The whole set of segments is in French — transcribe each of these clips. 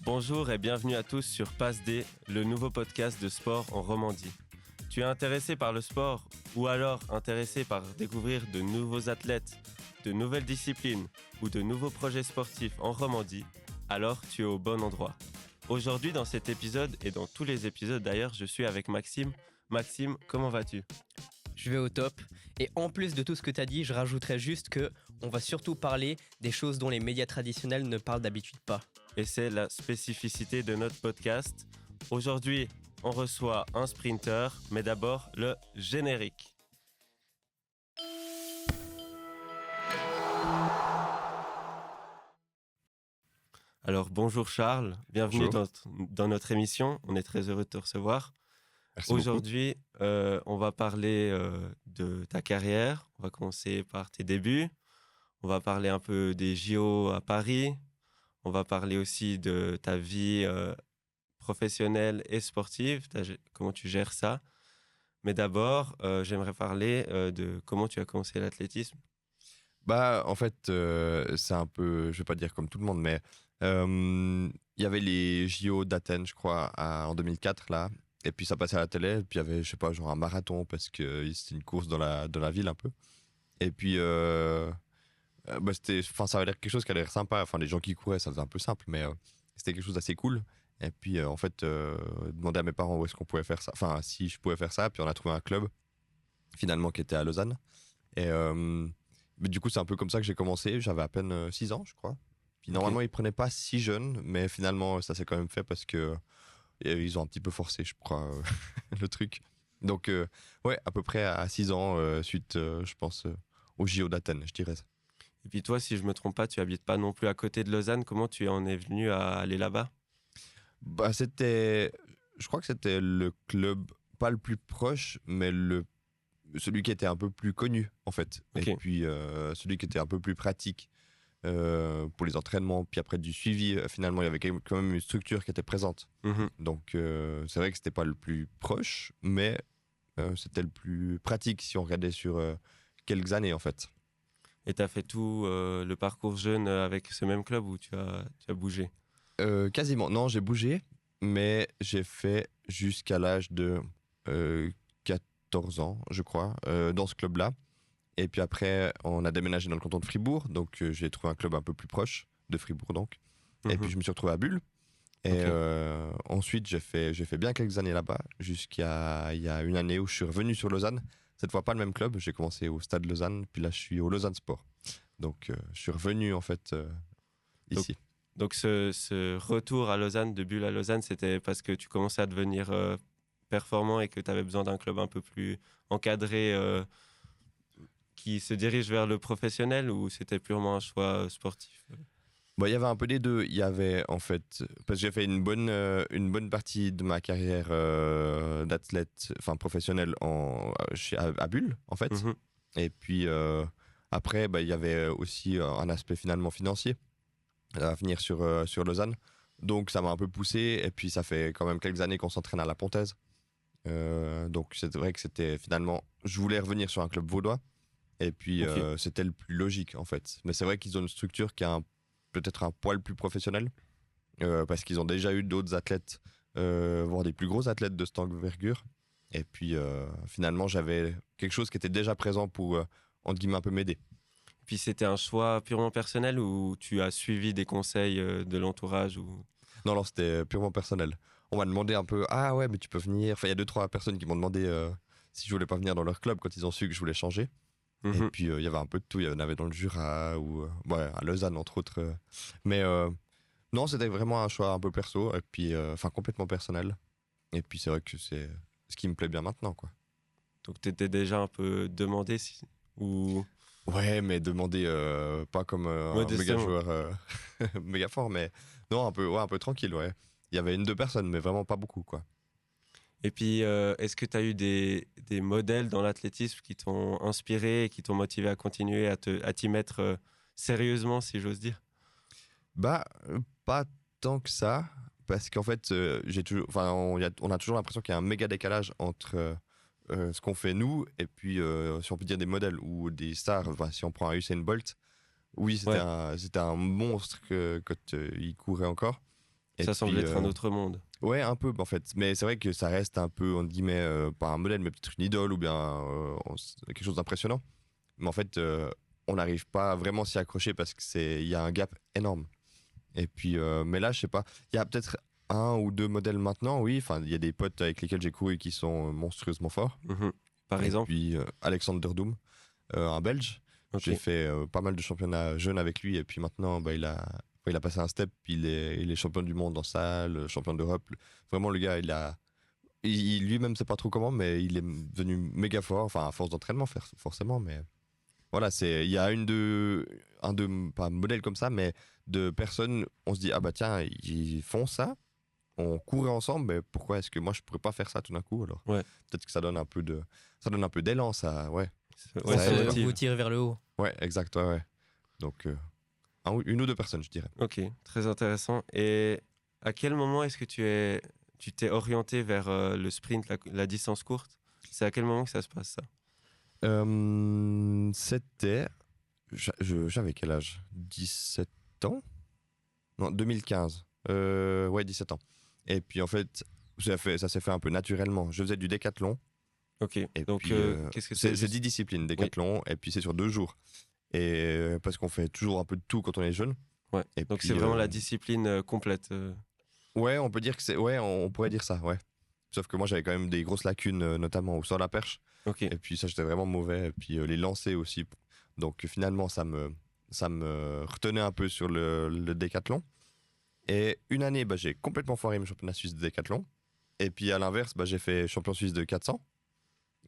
Bonjour et bienvenue à tous sur Passe D, le nouveau podcast de sport en Romandie. Tu es intéressé par le sport ou alors intéressé par découvrir de nouveaux athlètes, de nouvelles disciplines ou de nouveaux projets sportifs en Romandie? Alors tu es au bon endroit. Aujourd'hui dans cet épisode et dans tous les épisodes d'ailleurs, je suis avec Maxime. Maxime, comment vas-tu? Je vais au top. Et en plus de tout ce que tu as dit, je rajouterais juste que on va surtout parler des choses dont les médias traditionnels ne parlent d'habitude pas. Et c'est la spécificité de notre podcast. Aujourd'hui, on reçoit un sprinter, mais d'abord le générique. Alors bonjour Charles, bienvenue dans notre émission. On est très heureux de te recevoir. Merci Aujourd'hui, on va parler de ta carrière. On va commencer par tes débuts. On va parler un peu des JO à Paris. On va parler aussi de ta vie professionnelle et sportive, comment tu gères ça. Mais d'abord, j'aimerais parler de comment tu as commencé l'athlétisme. Bah, en fait, c'est un peu, je vais pas dire comme tout le monde, mais il y avait les JO d'Athènes, je crois, en 2004, là. Et puis ça passait à la télé, et puis il y avait, je sais pas, genre un marathon, parce que c'était une course dans la ville un peu. Et puis, bah, ça avait l'air quelque chose qui a l'air sympa. Enfin, les gens qui couraient, ça faisait un peu simple, mais c'était quelque chose d'assez cool. Et puis, en fait, demander à mes parents où est-ce qu'on pouvait faire ça, enfin, si je pouvais faire ça. Puis on a trouvé un club, finalement, qui était à Lausanne. Et mais du coup, c'est un peu comme ça que j'ai commencé. J'avais à peine 6 ans, je crois. Puis normalement, ils prenaient pas si jeunes, mais finalement, ça s'est quand même fait parce que ils ont un petit peu forcé, je crois, le truc. Donc, ouais, à peu près à 6 ans, suite, je pense, au JO d'Athènes, je dirais ça. Et puis toi, si je me trompe pas, tu habites pas non plus à côté de Lausanne. Comment tu en es venu à aller là-bas? Bah, je crois que c'était le club, pas le plus proche, mais celui qui était un peu plus connu, en fait. Ok. Et puis, celui qui était un peu plus pratique. Pour les entraînements, puis après du suivi, finalement il y avait quand même une structure qui était présente. Mhm. Donc c'est vrai que c'était pas le plus proche, mais c'était le plus pratique si on regardait sur quelques années en fait. Et tu as fait tout le parcours jeune avec ce même club ou tu as bougé? Quasiment, non, j'ai bougé, mais j'ai fait jusqu'à l'âge de 14 ans, je crois, dans ce club-là. Et puis après, on a déménagé dans le canton de Fribourg, donc j'ai trouvé un club un peu plus proche de Fribourg donc. Et puis je me suis retrouvé à Bulle. Et Ok. ensuite, j'ai fait bien quelques années là-bas, jusqu'à il y a une année où je suis revenu sur Lausanne. Cette fois, pas le même club. J'ai commencé au Stade Lausanne, puis là, je suis au Lausanne Sport. Donc, je suis revenu en fait ici. Donc ce retour à Lausanne, de Bulle à Lausanne, c'était parce que tu commençais à devenir performant et que tu avais besoin d'un club un peu plus encadré qui se dirige vers le professionnel, ou c'était purement un choix sportif? Bon, il y avait un peu des deux. Il y avait en fait, parce que j'ai fait une bonne partie de ma carrière d'athlète, enfin professionnel à Bulle en fait. Mhm. Et puis après, bah, il y avait aussi un aspect finalement financier à venir sur Lausanne. Donc ça m'a un peu poussé. Et puis ça fait quand même quelques années qu'on s'entraîne à la Pontaise. Donc c'est vrai que c'était finalement, je voulais revenir sur un club vaudois. Et puis Ok. c'était le plus logique en fait. Mais c'est vrai qu'ils ont une structure qui a peut-être un poil plus professionnel. Parce qu'ils ont déjà eu d'autres athlètes, voire des plus gros athlètes de cette envergure. Et puis finalement, j'avais quelque chose qui était déjà présent pour, entre guillemets, un peu m'aider. Puis c'était un choix purement personnel ou tu as suivi des conseils de l'entourage ou... Non, non, c'était purement personnel. On m'a demandé un peu, ah ouais, mais tu peux venir. Enfin, il y a 2, 3 personnes qui m'ont demandé si je voulais pas venir dans leur club quand ils ont su que je voulais changer. Et Mhm. puis il y avait un peu de tout. Il y en avait dans le Jura ou ouais, à Lausanne, entre autres. Mais non, c'était vraiment un choix un peu perso. Et puis, enfin, complètement personnel. Et puis, c'est vrai que c'est ce qui me plaît bien maintenant, quoi. Donc tu étais déjà un peu demandé ou Ouais, mais demander pas comme un méga modestement. joueur méga fort, mais non, ouais, un peu tranquille, ouais. Il y avait 1, 2 personnes, mais vraiment pas beaucoup, quoi. Et puis, est-ce que tu as eu des modèles dans l'athlétisme qui t'ont inspiré et qui t'ont motivé à continuer à t'y mettre sérieusement, si j'ose dire? Bah, pas tant que ça, parce qu'en fait, j'ai toujours, enfin, on a toujours l'impression qu'il y a un méga décalage entre ce qu'on fait nous et puis, si on peut dire des modèles ou des stars. Enfin, si on prend un Usain Bolt, oui, Ouais. c'était un monstre quand il courait encore. Et Ça semble puis, être un autre monde. ouais, un peu en fait. Mais c'est vrai que ça reste un peu, entre guillemets, pas un modèle, mais peut-être une idole ou bien quelque chose d'impressionnant. Mais en fait, on n'arrive pas à vraiment s'y accrocher parce qu'il y a un gap énorme. Et puis, mais là, je sais pas, il y a peut-être un ou deux modèles maintenant, oui. Enfin, il y a des potes avec lesquels j'ai couru qui sont monstrueusement forts. Mhm. Par Et exemple. puis, Alexander Doom, un Belge. Ok. J'ai fait pas mal de championnats jeunes avec lui. Et puis maintenant, bah, il a passé un step. Il est champion du monde en salle, champion d'Europe. Vraiment, le gars, lui-même, sait pas trop comment, mais il est devenu méga fort. Enfin, à force d'entraînement, forcément. Mais voilà, il y a pas modèle comme ça, mais de personnes, on se dit, ah bah tiens, ils font ça, on courait ensemble, mais pourquoi est-ce que moi je pourrais pas faire ça tout d'un coup alors? Ouais. Peut-être que ça donne un peu d'élan, ça, ouais. Ouais, Ça ça aide. motive. vous tire vers le haut. Ouais, exact, ouais, ouais. Donc, une ou deux personnes, je dirais. Ok, très intéressant. Et à quel moment est-ce que tu t'es orienté vers le sprint, la distance courte? C'est à quel moment que ça se passe, ça? C'était, j'avais quel âge? 17 ans? Non, 2015. Ouais, 17 ans. Et puis en fait, ça s'est fait un peu naturellement. Je faisais du décathlon. Ok, Et donc puis, qu'est-ce que c'est c'est 10 disciplines, décathlon, et puis c'est sur 2 jours. Et parce qu'on fait toujours un peu de tout quand on est jeune. Ouais, Et donc puis, c'est vraiment la discipline complète. ouais, on peut dire que ouais, on pourrait dire ça, ouais. Sauf que moi, j'avais quand même des grosses lacunes, notamment au sol à la perche. Ok, Et puis ça, j'étais vraiment mauvais. Et puis les lancers aussi. Donc finalement, ça me retenait un peu sur le décathlon. Et une année, bah, j'ai complètement foiré mon championnat suisse de décathlon. Et puis à l'inverse, bah, j'ai fait champion suisse de 400. ok,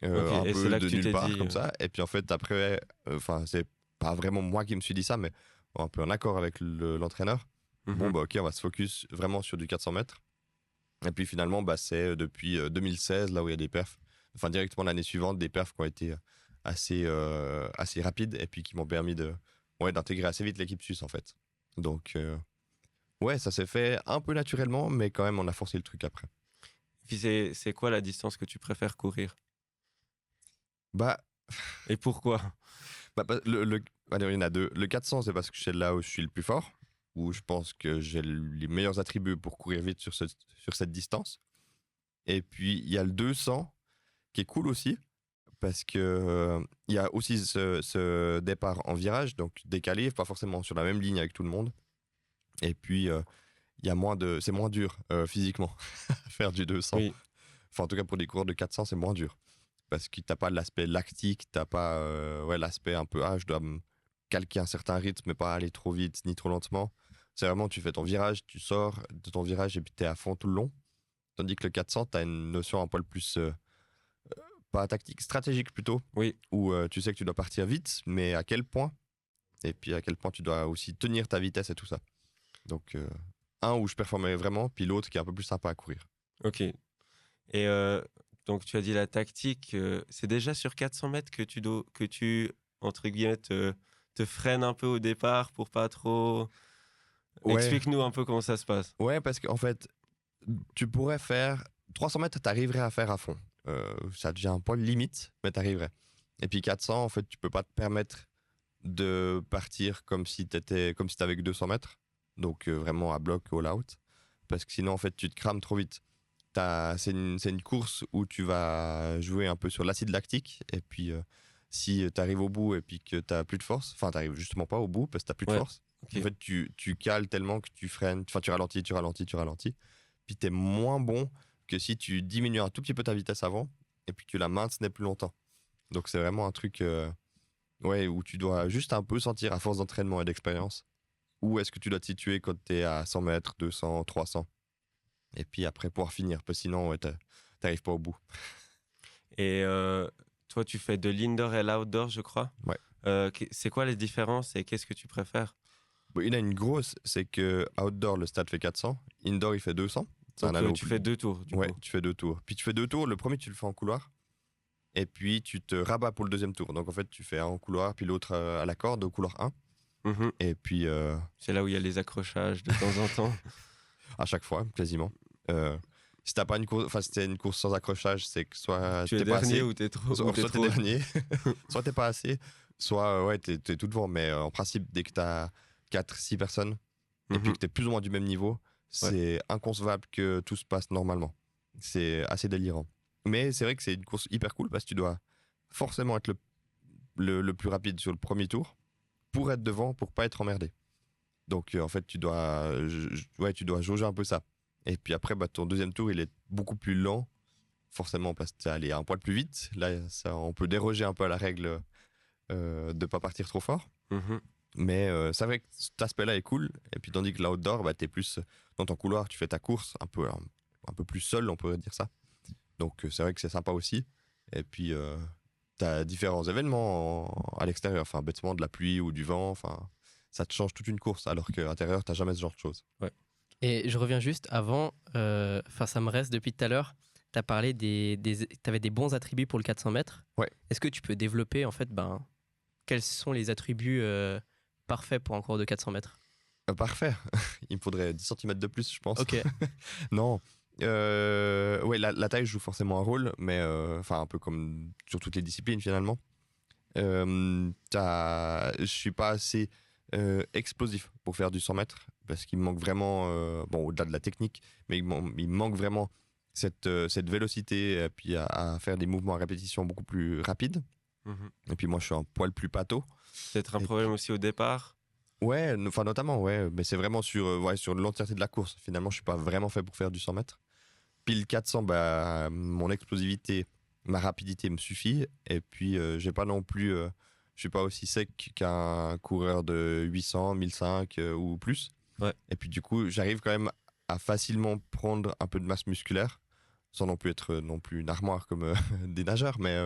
Un et c'est peu là que de tu nulle t'es part dit. comme ça. Et puis en fait, après, enfin, c'est pas vraiment moi qui me suis dit ça, mais un peu en accord avec l'entraîneur. Bon, Mhm. bah ok, on va se focus vraiment sur du 400 mètres. Et puis finalement, bah, c'est depuis 2016, là où il y a des perfs, enfin directement l'année suivante, des perfs qui ont été assez rapides et puis qui m'ont permis d'intégrer assez vite l'équipe suisse en fait. Donc, ouais, ça s'est fait un peu naturellement, mais quand même, on a forcé le truc après. Puis c'est quoi la distance que tu préfères courir? Bah, Et pourquoi? allez, il y en a deux. Le 400, c'est parce que c'est là où je suis le plus fort, où je pense que j'ai les meilleurs attributs pour courir vite sur cette distance. Et puis, il y a le 200, qui est cool aussi, parce que il y a aussi ce départ en virage, donc décalé, pas forcément sur la même ligne avec tout le monde. Et puis, il y a c'est moins dur physiquement faire du 200. Oui, Enfin, en tout cas, pour des coureurs de 400, c'est moins dur. Parce que t'as pas l'aspect lactique, t'as pas ouais, l'aspect un peu, je dois me calquer un certain rythme, mais pas aller trop vite ni trop lentement. C'est vraiment, tu fais ton virage, tu sors de ton virage et puis t'es à fond tout le long. Tandis que le 400, t'as une notion un poil plus, pas tactique, stratégique plutôt, oui. où tu sais que tu dois partir vite, mais à quel point? Et puis à quel point tu dois aussi tenir ta vitesse et tout ça. Donc, un où je performais vraiment, puis l'autre qui est un peu plus sympa à courir. Ok. Et donc, tu as dit la tactique. C'est déjà sur 400 mètres que tu entre guillemets, te freines un peu au départ pour pas trop. Ouais, Explique-nous un peu comment ça se passe. ouais, parce qu'en fait, tu pourrais faire 300 mètres, t'arriverais à faire à fond. Ça devient un poil limite, mais t'arriverais. Et puis 400, en fait, tu peux pas te permettre de partir comme si t'avais que 200 mètres. Donc vraiment à bloc, all out. Parce que sinon, en fait, tu te crames trop vite. C'est une course où tu vas jouer un peu sur l'acide lactique. Et puis, si tu arrives au bout et puis que tu plus de force, enfin, tu justement pas au bout parce que tu plus de Ouais, force. ok. En fait, tu cales tellement que tu freines, enfin, tu ralentis, tu ralentis, tu ralentis. Puis, tu es moins bon que si tu diminues un tout petit peu ta vitesse avant et puis que tu la maintenais plus longtemps. Donc, c'est vraiment un truc ouais, où tu dois juste un peu sentir à force d'entraînement et d'expérience où est-ce que tu dois te situer quand tu es à 100 mètres, 200, 300. Et puis après, pouvoir finir, parce que sinon, ouais, t'arrives pas au bout. Et toi, tu fais de l'indoor et l'outdoor, je crois. Ouais. C'est quoi les différences et qu'est-ce que tu préfères? Bon, il y en a une grosse, c'est que outdoor, le stade fait 400, indoor, il fait 200. C'est un Donc, anneau tu plus. fais 2 tours, du Ouais, coup. tu fais 2 tours. Puis tu fais 2 tours, le premier, tu le fais en couloir. Et puis tu te rabats pour le deuxième tour. Donc en fait, tu fais un en couloir, puis l'autre à la corde, au couloir 1. Mhm. Et puis C'est là où il y a les accrochages de temps en temps. à chaque fois, quasiment. Si t'as pas une course, enfin, si t'es une course sans accrochage, c'est que soit Tu es t'es pas dernier assez, ou t'es trop. soit, Ou t'es soit t'es trop. dernier, soit t'es pas assez, soit ouais, t'es tout devant. Mais en principe, dès que t'as 4-6 personnes, et puis Mhm. que t'es plus ou moins du même niveau, c'est inconcevable que tout se passe normalement. C'est assez délirant. Mais c'est vrai que c'est une course hyper cool parce que tu dois forcément être le plus rapide sur le premier tour pour être devant, pour pas être emmerdé. Donc en fait, tu dois jauger un peu ça. Et puis après, ton deuxième tour, il est beaucoup plus lent, forcément parce que tu es allé un poil plus vite. Là, on peut déroger un peu à la règle de pas partir trop fort. Mhm. Mais c'est vrai que cet aspect-là est cool. Et puis tandis que l'outdoor, t'es plus dans ton couloir, tu fais ta course un peu plus seul, on pourrait dire ça. Donc c'est vrai que c'est sympa aussi. Et puis t'as différents événements à l'extérieur, enfin bêtement de la pluie ou du vent, enfin ça te change toute une course. Alors qu'à l'intérieur, t'as jamais ce genre de choses. Et je reviens juste avant, ça me reste depuis tout à l'heure. Tu as parlé t'avais des bons attributs pour le 400 mètres. Ouais. Est-ce que tu peux développer en fait, quels sont les attributs parfaits pour un cours de 400 mètres? Parfait. Il me faudrait 10 cm de plus, je pense. Ok. Non. Ouais, la taille joue forcément un rôle, mais enfin un peu comme sur toutes les disciplines finalement. Je suis pas assez explosif pour faire du 100 mètres parce qu'il me manque vraiment, au-delà de la technique, mais il me manque vraiment cette vélocité et puis à faire des mouvements à répétition beaucoup plus rapides. Mhm. Et puis moi, je suis un poil plus pâteau. Peut-être un problème aussi au départ. Ouais, enfin notamment, ouais, mais c'est vraiment sur l'entièreté de la course. Finalement, je suis pas vraiment fait pour faire du 100 mètres. Puis le 400, mon explosivité, ma rapidité me suffit. Et puis, j'ai pas non plus, je suis pas aussi sec qu'un coureur de 800, 1005 ou plus. Ouais. Et puis du coup, j'arrive quand même à facilement prendre un peu de masse musculaire, sans non plus être non plus une armoire comme des nageurs, mais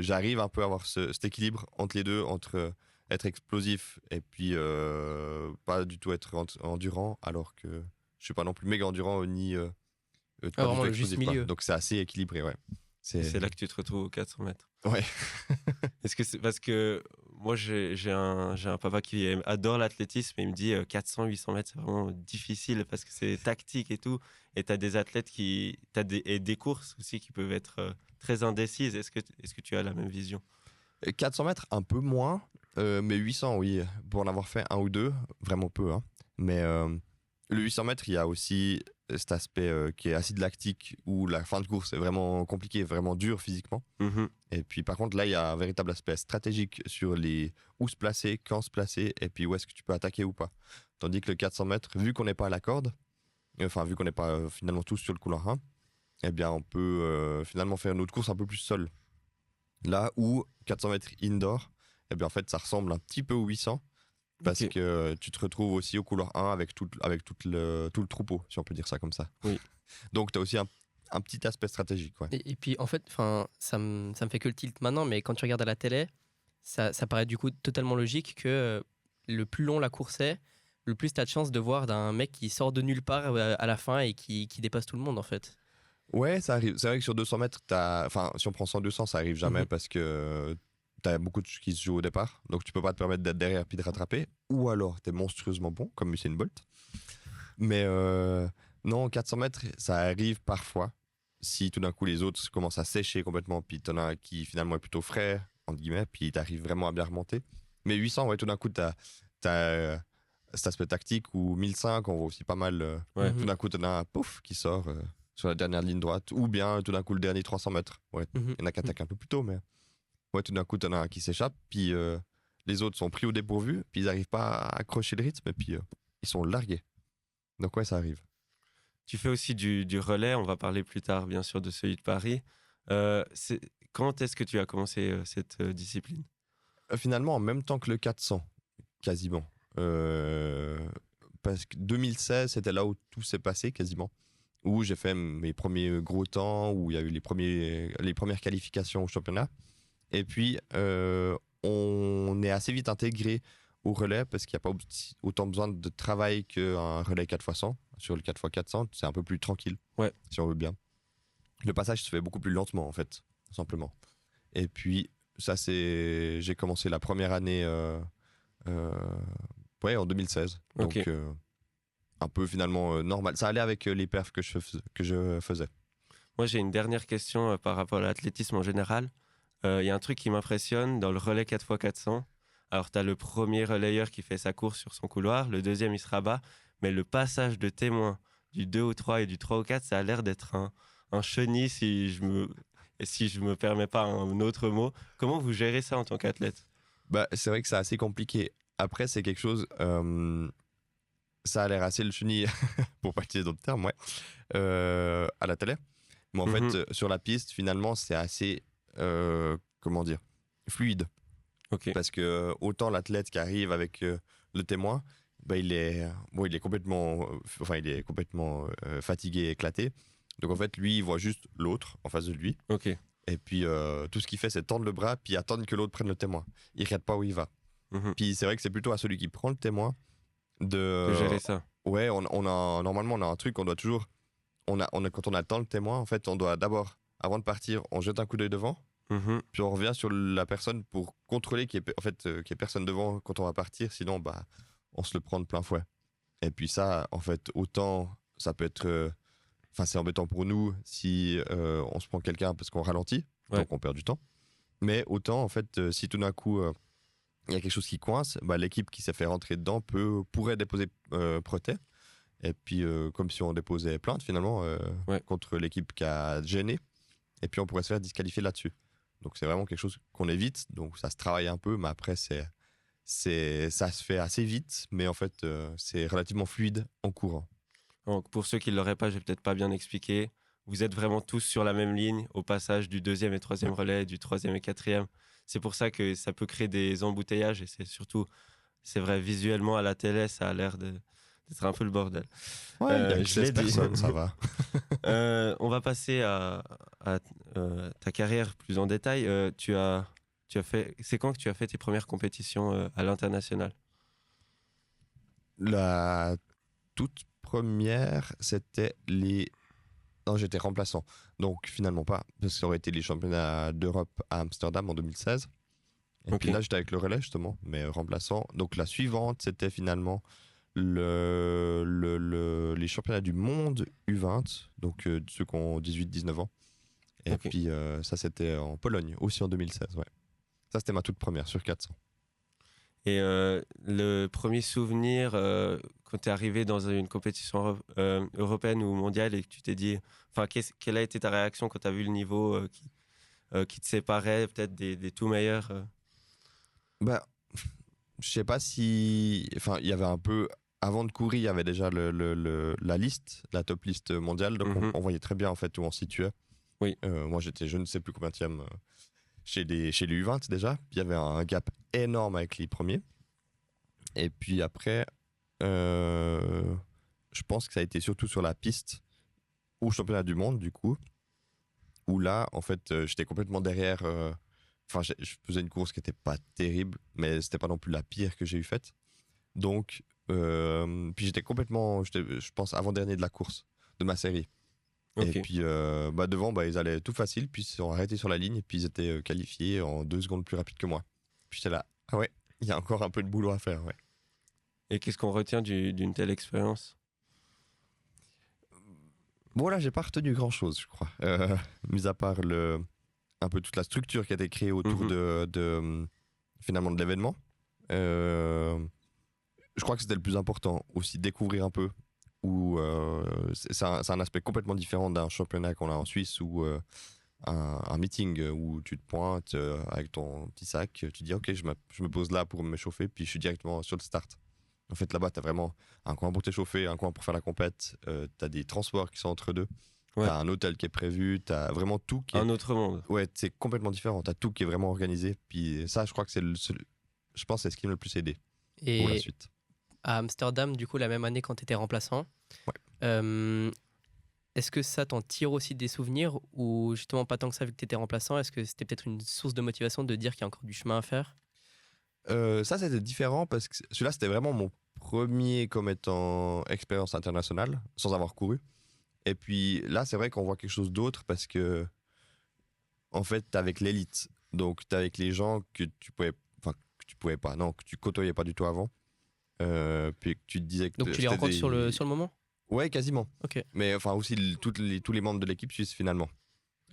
j'arrive un peu à avoir cet équilibre entre les deux, entre être explosif et puis pas du tout être endurant, alors que je suis pas non plus méga endurant ni pas du Vraiment tout le juste explosif, quoi. milieu. Donc c'est assez équilibré, ouais. Et c'est là que tu te retrouves aux 400 mètres. Ouais. Est-ce que c'est parce que moi j'ai un papa qui adore l'athlétisme et il me dit 400, 800 mètres c'est vraiment difficile parce que c'est tactique et tout. Et tu as des athlètes et des courses aussi qui peuvent être très indécises. Est-ce que tu as la même vision? 400 mètres, un peu moins, mais 800, oui. Pour en avoir fait un ou deux, vraiment peu, hein. Mais le 800 mètres, il y a aussi cet aspect qui est acide lactique où la fin de course est vraiment compliquée, vraiment dur physiquement. Mhm. Et puis par contre, là, il y a un véritable aspect stratégique sur où se placer, quand se placer, et puis où est-ce que tu peux attaquer ou pas. Tandis que le 400 mètres, vu qu'on n'est pas à la corde, enfin vu qu'on n'est pas finalement tous sur le couloir 1, eh bien on peut finalement faire une autre course un peu plus seul. Là où 400 mètres indoor, eh bien en fait ça ressemble un petit peu au 800 parce Ok. que tu te retrouves aussi au couloir 1 avec tout le troupeau, si on peut dire ça comme ça. Oui. Donc tu as aussi un petit aspect stratégique. Ouais. Et puis en fait, ça me fait que le tilt maintenant, mais quand tu regardes à la télé, ça paraît du coup totalement logique que le plus long la course est, le plus tu as de chance de voir d'un mec qui sort de nulle part à la fin et qui dépasse tout le monde en fait. Ouais, ça arrive. C'est vrai que sur 200 mètres, enfin, si on prend 100-200, ça arrive jamais Mhm. parce que t'as beaucoup de choses qui se jouent au départ. Donc tu peux pas te permettre d'être derrière puis de rattraper. Ou alors t'es monstrueusement bon, comme Usain Bolt. Mais non, 400 mètres, ça arrive parfois. Si tout d'un coup les autres commencent à sécher complètement, puis t'en as un qui finalement est plutôt frais, entre guillemets, puis t'arrives vraiment à bien remonter. Mais 800, ouais, tout d'un coup, t'as cet aspect tactique ou 1005, on voit aussi pas mal. Ouais. Tout d'un coup, t'en as un pouf qui sort sur la dernière ligne droite, ou bien tout d'un coup le dernier 300 mètres. Ouais, Mhm. il y en a qui attaquent un peu plus tôt, mais ouais, tout d'un coup, t'en as un qui s'échappe, puis les autres sont pris au dépourvu, puis ils n'arrivent pas à accrocher le rythme, et puis ils sont largués. Donc ouais, ça arrive. Tu fais aussi du relais. On va parler plus tard, bien sûr, de celui de Paris. Quand est-ce que tu as commencé cette discipline? Finalement, en même temps que le 400, quasiment. Parce que 2016, c'était là où tout s'est passé, quasiment. Où j'ai fait mes premiers gros temps, où il y a eu les premières qualifications au championnat. Et puis, on est assez vite intégré au relais parce qu'il n'y a pas autant besoin de travail qu'un relais 4x100. Sur le 4x400, c'est un peu plus tranquille, Ouais. si on veut bien. Le passage se fait beaucoup plus lentement, en fait, simplement. Et puis, j'ai commencé la première année en 2016. Donc, Ok. un peu finalement normal. Ça allait avec les perfs que je faisais. Moi, j'ai une dernière question par rapport à l'athlétisme en général. Il y a un truc qui m'impressionne dans le relais 4x400. Alors, tu as le premier relayeur qui fait sa course sur son couloir, le deuxième, il se rabat. mais le passage de témoin du 2 au 3 et du 3 au 4, ça a l'air d'être un chenil si je me permets pas un autre mot. Comment vous gérez ça en tant qu'athlète? Bah, c'est vrai que c'est assez compliqué. Après, c'est quelque chose. Ça a l'air assez le chenille, pour pas utiliser d'autres termes, ouais, à la télé. Mais en fait, sur la piste, finalement, c'est assez. Comment dire? Fluide. Ok. Parce que autant l'athlète qui arrive avec le témoin, bah, il est complètement, fatigué, éclaté. Donc en fait, lui, il voit juste l'autre en face de lui. Ok. Et puis tout ce qu'il fait, c'est tendre le bras, puis attendre que l'autre prenne le témoin. Il regarde pas où il va. Puis c'est vrai que c'est plutôt à celui qui prend le témoin De gérer ça. Ouais, normalement, on a un truc, on doit toujours. Quand on attend le témoin, en fait, on doit d'abord, avant de partir, on jette un coup d'œil devant. Puis on revient sur la personne pour contrôler qu'il y ait personne devant quand on va partir, sinon bah, on se le prend de plein fouet. Et puis ça, en fait, autant ça peut être. Enfin, c'est embêtant pour nous si on se prend quelqu'un parce qu'on ralentit, donc on perd du temps. Mais autant, en fait, si tout d'un coup il y a quelque chose qui coince, bah, l'équipe qui s'est fait rentrer dedans pourrait déposer protêt. Et puis, comme si on déposait plainte finalement contre l'équipe qui a gêné. Et puis, on pourrait se faire disqualifier là-dessus. Donc c'est vraiment quelque chose qu'on évite, donc ça se travaille un peu, mais après ça se fait assez vite, mais en fait c'est relativement fluide en courant. Donc, pour ceux qui ne l'auraient pas, j'ai peut-être pas bien expliqué, vous êtes vraiment tous sur la même ligne au passage du 2e et 3e relais, du 3e et 4e. C'est pour ça que ça peut créer des embouteillages et c'est vrai, visuellement à la télé, ça a l'air d'être un peu le bordel. Ouais, il y a je l'ai dit. personnes, ça va. On va passer à ta carrière plus en détail. Tu as fait. C'est quand que tu as fait tes premières compétitions à l'international? La toute première, c'était les. Non, j'étais remplaçant. Donc finalement pas, parce que ça aurait été les championnats d'Europe à Amsterdam en 2016. Et puis là, j'étais avec le relais justement, mais remplaçant. Donc la suivante, c'était finalement les championnats du monde U20, donc ceux qui ont 18-19 ans. Et puis ça, c'était en Pologne, aussi en 2016. Ouais. Ça, c'était ma toute première sur 400. Et le premier souvenir, quand tu es arrivé dans une compétition européenne ou mondiale et que tu t'es dit, enfin, quelle a été ta réaction quand tu as vu le niveau qui te séparait peut-être des tout meilleurs Bah, je sais pas si. Enfin, il y avait un peu. Avant de courir, il y avait déjà la liste, la top liste mondiale. Donc on voyait très bien en fait où on se situait. Oui. Moi, j'étais je ne sais plus combienième chez les U20 déjà. Il y avait un gap énorme avec les premiers. Et puis après, je pense que ça a été surtout sur la piste au championnat du monde, du coup, où là, en fait, j'étais complètement derrière. Enfin, je faisais une course qui n'était pas terrible, mais c'était pas non plus la pire que j'ai eu faite. Donc, puis j'étais complètement, je pense, avant-dernier de la course, de ma série. Okay. Et puis devant, ils allaient tout facile, puis ils se sont arrêtés sur la ligne, et puis ils étaient qualifiés en 2 secondes plus rapide que moi. Puis j'étais là, ah ouais, il y a encore un peu de boulot à faire, ouais. Et qu'est-ce qu'on retient d'une telle expérience? Bon là, j'ai pas retenu grand-chose, je crois. Mis à part un peu toute la structure qui a été créée autour finalement de l'événement. Je crois que c'était le plus important, aussi découvrir un peu. C'est un aspect complètement différent d'un championnat qu'on a en Suisse ou un meeting où tu te pointes avec ton petit sac, tu dis ok, je me pose là pour me chauffer, puis je suis directement sur le start. En fait, là-bas, tu as vraiment un coin pour t'échauffer, un coin pour faire la compète, tu as des transports qui sont entre deux, tu as un hôtel qui est prévu, tu as vraiment tout qui est... Un autre monde. Ouais, c'est complètement différent, tu as tout qui est vraiment organisé, puis ça, je crois que je pense que c'est ce qui m'a le plus aidé pour la suite. À Amsterdam, du coup, la même année quand tu étais remplaçant, est-ce que ça t'en tire aussi des souvenirs ou justement pas tant que ça vu que tu étais remplaçant? Est-ce que c'était peut-être une source de motivation de dire qu'il y a encore du chemin à faire? Ça, c'était différent parce que celui-là, c'était vraiment mon premier comme étant expérience internationale, sans avoir couru. Et puis là, c'est vrai qu'on voit quelque chose d'autre parce que, en fait, t'es avec l'élite. Donc, t'es avec les gens que tu pouvais pas, non, que tu côtoyais pas du tout avant. Puis que tu te disais que. Donc, tu les rencontres sur le moment? Ouais, quasiment. Ok. Mais enfin, aussi tous les membres de l'équipe suisse finalement.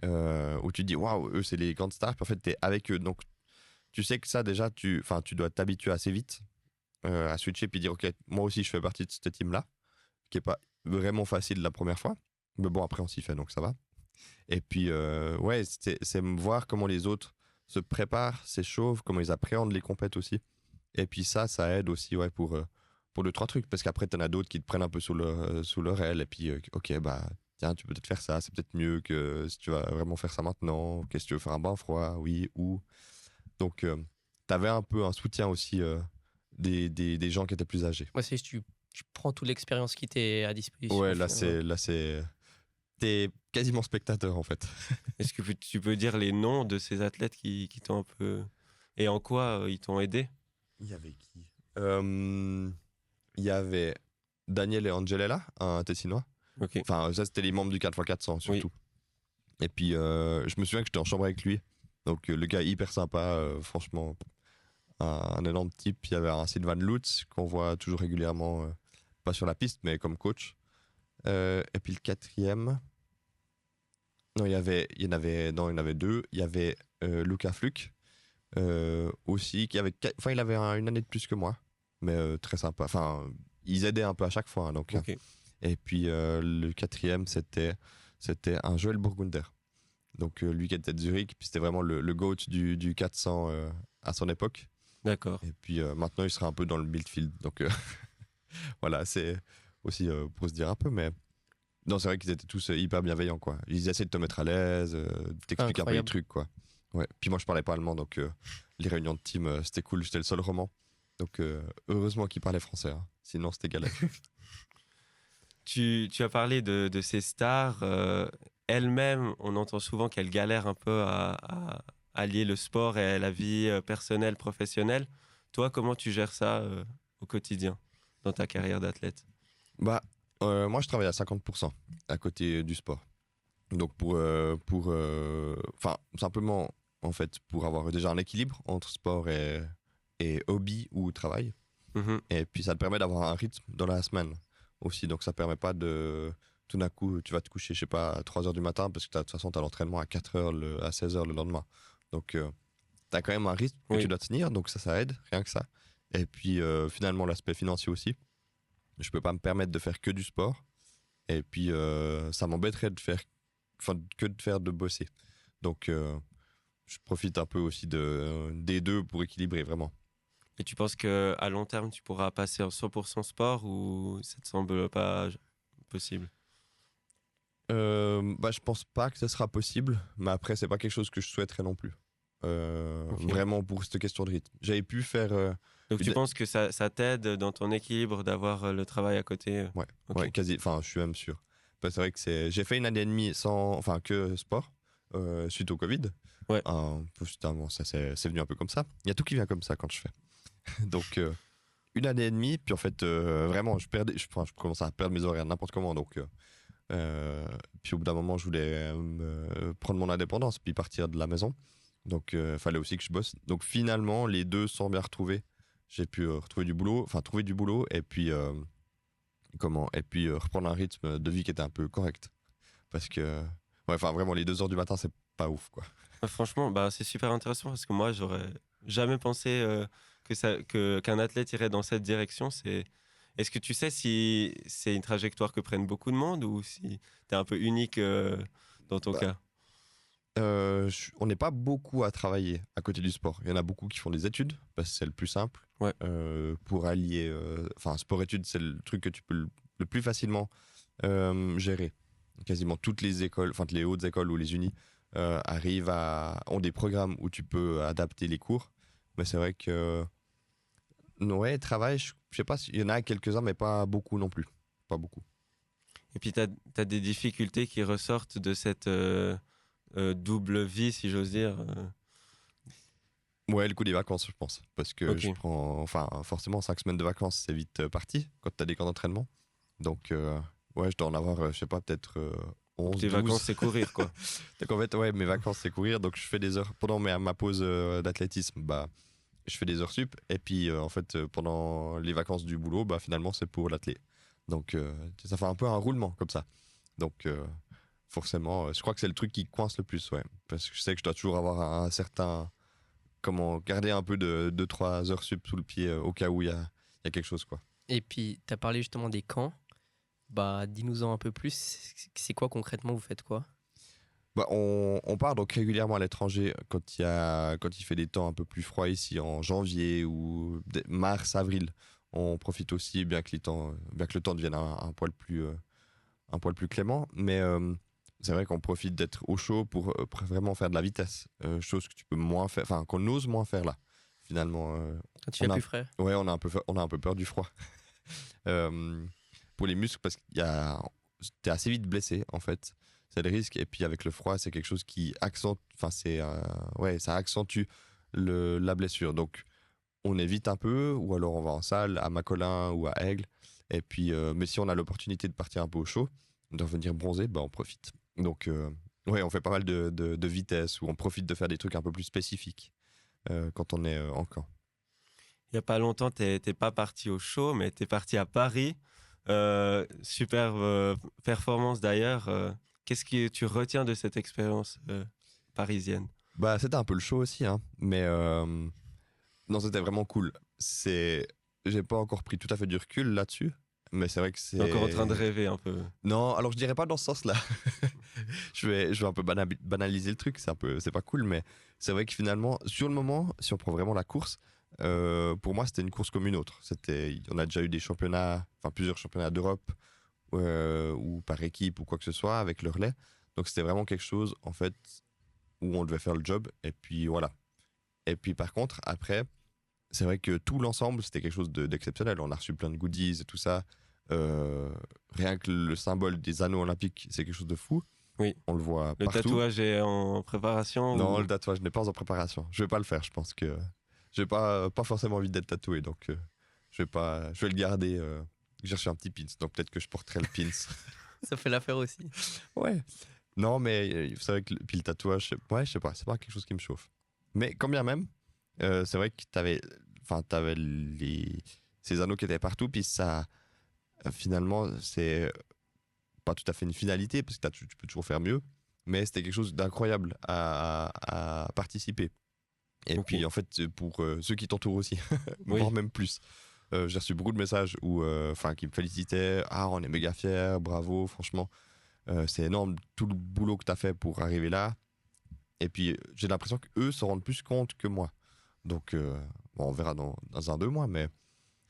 Où tu te dis, waouh, eux, c'est les grandes stars. Puis en fait, t'es avec eux. Donc, tu sais que ça, déjà, tu dois t'habituer assez vite. à switcher puis dire ok, moi aussi je fais partie de cette team-là, qui est pas vraiment facile la première fois. Mais bon, après on s'y fait donc ça va. Et puis ouais, c'est voir comment les autres se préparent, s'échauffent, comment ils appréhendent les compètes aussi. Et puis ça aide aussi ouais, pour deux, trois trucs. Parce qu'après, t'en as d'autres qui te prennent un peu sous leur aile. Et puis, ok, bah, tiens, tu peux peut-être faire ça. C'est peut-être mieux que si tu vas vraiment faire ça maintenant. Qu'est-ce que tu veux faire un bain froid? Oui, ou. Donc, t'avais un peu un soutien aussi des gens qui étaient plus âgés. Moi, c'est tu prends toute l'expérience qui t'est à disposition. Ouais, finalement. là, c'est. T'es quasiment spectateur, en fait. Est-ce que tu peux dire les noms de ces athlètes qui t'ont un peu... Et en quoi ils t'ont aidé? Il y avait qui Il y avait Daniel et Angelella, un Tessinois. Ok. Enfin, ça, c'était les membres du 4x400 surtout. Et puis, je me souviens que j'étais en chambre avec lui. Donc, le gars hyper sympa, franchement, un énorme type. Il y avait un Sylvain Lutz qu'on voit toujours régulièrement, pas sur la piste, mais comme coach. Et puis le quatrième, non, il y en avait deux. Il y avait Lucas Fluck aussi, enfin, il avait une année de plus que moi, mais très sympa. Enfin, ils aidaient un peu à chaque fois. Hein, donc, Ok. Et puis le quatrième, c'était un Joël Burgunder. Donc lui qui était de Zurich, puis c'était vraiment le GOAT du 400 à son époque. D'accord. Et puis maintenant, il sera un peu dans le midfield. Donc voilà, c'est aussi pour se dire un peu, mais non, c'est vrai qu'ils étaient tous hyper bienveillants, quoi. Ils essaient de te mettre à l'aise, t'expliquer un peu les Incroyable. trucs, quoi. Ouais. Puis moi, je parlais pas allemand, donc les réunions de team, c'était cool. J'étais le seul roman. Donc heureusement qu'ils parlaient français, hein. Sinon c'était galère. Tu as parlé de ces stars. Elles-mêmes, on entend souvent qu'elles galèrent un peu à allier le sport et la vie personnelle, professionnelle. Toi, comment tu gères ça au quotidien dans ta carrière d'athlète? Bah, moi, je travaille à 50% à côté du sport. Donc enfin, simplement, en fait, pour avoir déjà un équilibre entre sport et hobby ou travail. Mhm. Et puis, ça te permet d'avoir un rythme dans la semaine aussi. Donc, ça permet pas de tout d'un coup, tu vas te coucher, je sais pas, à 3 heures du matin parce que de toute façon, tu as l'entraînement à 4 heures, à 16 heures le lendemain. Donc, tu as quand même un rythme que Oui. tu dois tenir. Donc, ça aide, rien que ça. Et puis, finalement, l'aspect financier aussi. Je peux pas me permettre de faire que du sport. Et puis, ça m'embêterait de bosser. Donc, je profite un peu aussi des deux pour équilibrer vraiment. Et tu penses qu'à long terme, tu pourras passer en 100% sport ou ça te semble pas possible? Bah, je pense pas que ça sera possible, mais après, c'est pas quelque chose que je souhaiterais non plus. Ok. Vraiment pour cette question de rythme. J'avais pu faire. Donc tu penses que ça t'aide dans ton équilibre d'avoir le travail à côté? Ouais, Ok. ouais, quasi. Enfin, je suis même sûr. Bah, c'est vrai que j'ai fait une année et demie enfin, que sport suite au Covid. Ouais. Justement, ça c'est venu un peu comme ça. Il y a tout qui vient comme ça quand je fais. Donc, une année et demie, puis en fait, vraiment, je commençais à perdre mes horaires n'importe comment. Donc, puis au bout d'un moment, je voulais prendre mon indépendance, puis partir de la maison. Donc, il fallait aussi que je bosse. Donc, finalement, les deux sont bien retrouvés. J'ai pu trouver du boulot, et puis, reprendre un rythme de vie qui était un peu correct. Parce que, ouais, enfin, vraiment, les 2 heures du matin, c'est pas ouf, quoi. Franchement, bah, c'est super intéressant parce que moi, j'aurais jamais pensé qu'un athlète irait dans cette direction. Est-ce que tu sais si c'est une trajectoire que prennent beaucoup de monde ou si tu es un peu unique dans ton Bah, cas? On n'est pas beaucoup à travailler à côté du sport. Il y en a beaucoup qui font des études, parce que c'est le plus simple. Ouais. Pour allier. Enfin, sport-études, c'est le truc que tu peux le plus facilement gérer. Quasiment toutes les écoles, enfin, les hautes écoles ou les unis ont des programmes où tu peux adapter les cours. Mais c'est vrai que. Ouais, travail, je sais pas s'il y en a quelques-uns, mais pas beaucoup non plus. Pas beaucoup. Et puis, tu as des difficultés qui ressortent de cette double vie, si j'ose dire. Ouais, le coup des vacances, je pense. Parce que Ok. je prends. Enfin, forcément, 5 semaines de vacances, c'est vite parti quand tu as des camps d'entraînement. Donc, ouais, je dois en avoir, je sais pas, peut-être 11, Tes 12. vacances, c'est courir, quoi. Donc, en fait, ouais, mes vacances, c'est courir. Donc, je fais des heures. Pendant ma pause d'athlétisme, bah, je fais des heures sup. Et puis, en fait, pendant les vacances du boulot, bah, finalement, c'est pour l'athlé. Donc, ça fait un peu un roulement comme ça. Donc, forcément, je crois que c'est le truc qui coince le plus, ouais. Parce que je sais que je dois toujours avoir garder un peu de 2-3 heures sup sous le pied au cas où il y y a quelque chose, quoi. Et puis, tu as parlé justement des camps. Bah, dis-nous-en un peu plus. C'est quoi concrètement? Vous faites quoi? Bah, on part donc régulièrement à l'étranger quand il fait des temps un peu plus froids ici, en janvier ou mars, avril. On profite aussi, bien que le temps devienne un poil plus clément. Mais c'est vrai qu'on profite d'être au chaud pour vraiment faire de la vitesse. Chose que tu peux moins faire, enfin, qu'on ose moins faire là, finalement. Quand tu fais on a, plus frais? ouais, on a un peu peur du froid. Euh, pour les muscles, parce que t'es assez vite blessé, en fait. C'est le risque. Et puis avec le froid, c'est quelque chose qui accentue, enfin, ça accentue la blessure. Donc, on évite un peu, ou alors on va en salle, à Macolin ou à Aigle. Et puis, mais si on a l'opportunité de partir un peu au chaud, de revenir bronzer, bah, on profite. Donc, ouais, on fait pas mal de vitesse, ou on profite de faire des trucs un peu plus spécifiques quand on est en camp. Il n'y a pas longtemps, t'es pas parti au show, mais t'es parti à Paris. Superbe performance d'ailleurs. Qu'est-ce que tu retiens de cette expérience parisienne? Bah, c'était un peu le show aussi, hein. Mais non, c'était vraiment cool. J'ai pas encore pris tout à fait du recul là-dessus, mais c'est vrai que T'es encore en train de rêver un peu. Non, alors je dirais pas dans ce sens-là. Je vais un peu banaliser le truc, c'est pas cool, mais c'est vrai que finalement, sur le moment, si on prend vraiment la course, pour moi, c'était une course comme une autre. On a déjà eu des championnats, enfin plusieurs championnats d'Europe, ou par équipe ou quoi que ce soit avec le relais. Donc c'était vraiment quelque chose, en fait, où on devait faire le job, et puis voilà. Et puis par contre, après, c'est vrai que tout l'ensemble, c'était quelque chose d'exceptionnel. On a reçu plein de goodies et tout ça. Rien que le symbole des anneaux olympiques, c'est quelque chose de fou. Oui. On le voit Le partout. tatouage est en préparation? Non, le tatouage n'est pas en préparation. Je vais pas le faire. Je pense que j'ai pas forcément envie d'être tatoué, donc je vais le garder. J'ai reçu un petit pins, donc peut-être que je porterai le pins. Ça fait l'affaire aussi. Ouais. Non, mais vous savez que puis le tatouage, ouais, je sais pas, c'est pas quelque chose qui me chauffe. Mais quand bien même, c'est vrai que t'avais ces anneaux qui étaient partout, puis ça, finalement, c'est pas tout à fait une finalité, parce que tu peux toujours faire mieux, mais c'était quelque chose d'incroyable à participer. Et Ok. puis en fait, pour ceux qui t'entourent aussi, Oui. voire même plus. J'ai reçu beaucoup de messages qui me félicitaient. Ah, on est méga fiers, bravo, franchement. C'est énorme tout le boulot que tu as fait pour arriver là. Et puis j'ai l'impression qu'eux s'en rendent plus compte que moi. Donc, bon, on verra dans 1-2 mois, mais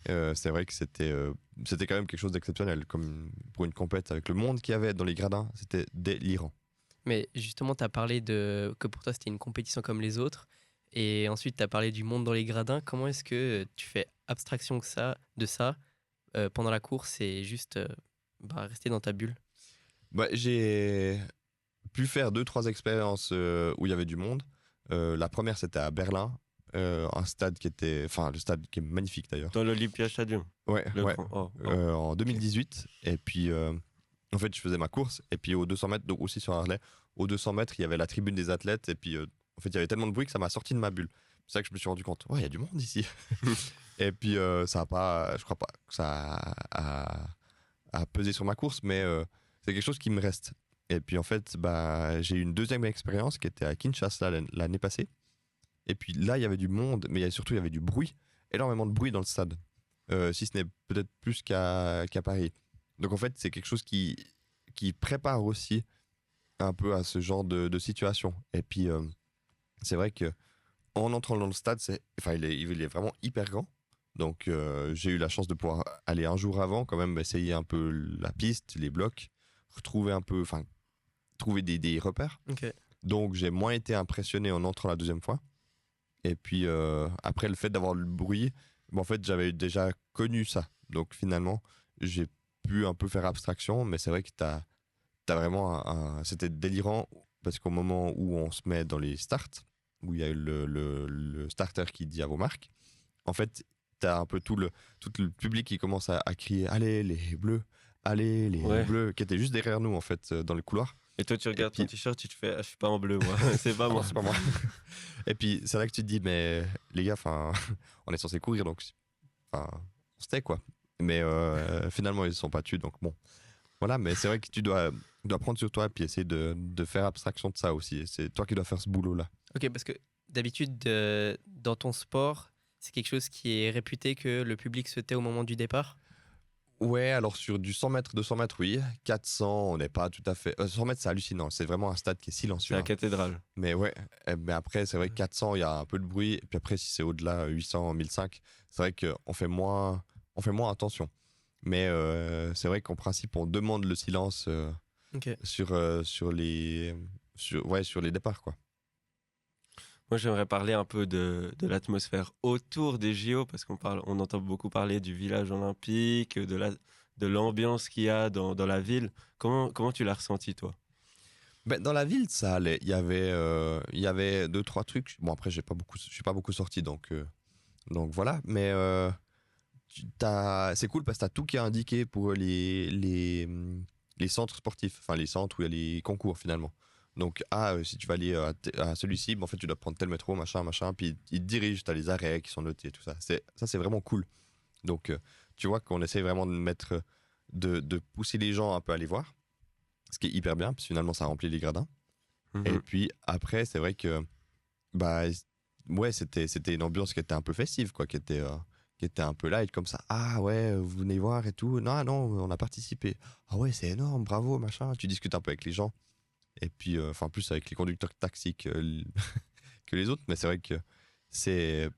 c'est vrai que c'était quand même quelque chose d'exceptionnel. Comme pour une compète avec le monde qu'il y avait dans les gradins, c'était délirant. Mais justement, tu as parlé que pour toi, c'était une compétition comme les autres. Et ensuite, tu as parlé du monde dans les gradins. Comment est-ce que tu fais abstraction de ça pendant la course et juste rester dans ta bulle? Bah, j'ai pu faire 2-3 expériences où il y avait du monde. La première, c'était à Berlin, un stade le stade qui est magnifique d'ailleurs. Dans l'Olympia Stadium. Ouais, ouais. Oh. En 2018. Et puis, en fait, je faisais ma course. Et puis, aux 200 mètres, donc aussi sur Harley, aux 200 mètres, il y avait la tribune des athlètes. Et puis, en fait, il y avait tellement de bruit que ça m'a sorti de ma bulle. C'est ça que je me suis rendu compte. Ouais, il y a du monde ici. Et puis, ça a pas, je crois pas que ça a pesé sur ma course, mais c'est quelque chose qui me reste. Et puis, en fait, j'ai eu une deuxième expérience qui était à Kinshasa l'année passée. Et puis là, il y avait du monde, mais surtout, il y avait du bruit. Énormément de bruit dans le stade. Si ce n'est peut-être plus qu'à Paris. Donc en fait, c'est quelque chose qui prépare aussi un peu à ce genre de situation. Et puis, c'est vrai que en entrant dans le stade, il est vraiment hyper grand. Donc j'ai eu la chance de pouvoir aller un jour avant, quand même, essayer un peu la piste, les blocs, trouver des repères. Ok. Donc j'ai moins été impressionné en entrant la deuxième fois. Et puis après, le fait d'avoir le bruit, en fait, j'avais déjà connu ça. Donc finalement, j'ai pu un peu faire abstraction, mais c'est vrai que t'as vraiment c'était délirant, parce qu'au moment où on se met dans les starts, où il y a eu le starter qui dit à vos marques, en fait, t'as un peu tout le public qui commence à crier « Allez, les bleus !» Allez, les bleus, qui étaient juste derrière nous, en fait, dans le couloir. Et toi, tu regardes ton t-shirt, tu te fais, je suis pas en bleu, moi. C'est pas Non, moi. c'est pas moi. Et puis, c'est là que tu te dis, mais les gars, on est censé courir, donc on se tait, quoi. Mais finalement, ils ne sont pas tués, donc bon. Voilà, mais c'est vrai que tu dois prendre sur toi et puis essayer de faire abstraction de ça aussi. Et c'est toi qui dois faire ce boulot-là. Ok, parce que d'habitude, dans ton sport, c'est quelque chose qui est réputé que le public se tait au moment du départ. Ouais, alors sur du 100 mètres, 200 mètres, oui. 400, on n'est pas tout à fait. 100 mètres, c'est hallucinant. C'est vraiment un stade qui est C'est silencieux. la Hein. cathédrale. Mais ouais, mais après, c'est vrai que 400, il y a un peu de bruit. Et puis après, si c'est au-delà, 800, 1005, c'est vrai qu'on fait on fait moins attention. Mais c'est vrai qu'en principe, on demande le silence Ok. sur les départs, quoi. Moi, j'aimerais parler un peu de l'atmosphère autour des JO, parce on entend beaucoup parler du village olympique, de l'ambiance qu'il y a dans la ville. Comment tu l'as ressenti, toi? Ben, dans la ville, ça allait. Il y avait deux, trois trucs. Bon, après, je suis pas beaucoup sorti, donc voilà. Mais c'est cool parce que tu as tout qui est indiqué pour les centres sportifs, enfin les centres où il y a les concours finalement. Donc, si tu vas aller à celui-ci, ben, en fait, tu dois prendre tel métro, machin, machin, puis il te dirige, tu as les arrêts qui sont notés, tout ça. C'est vraiment cool. Donc, tu vois qu'on essaie vraiment de pousser les gens un peu à aller voir, ce qui est hyper bien, parce que finalement, ça remplit les gradins. Et Mhm. puis après, c'est vrai que bah ouais, c'était une ambiance qui était un peu festive, quoi, qui était un peu light comme ça. Ah ouais, vous venez voir et tout. Non, non, on a participé. Ah ouais, c'est énorme, bravo, machin. Tu discutes un peu avec les gens. Et puis, enfin, plus avec les conducteurs de taxi que les autres, mais c'est vrai que c'est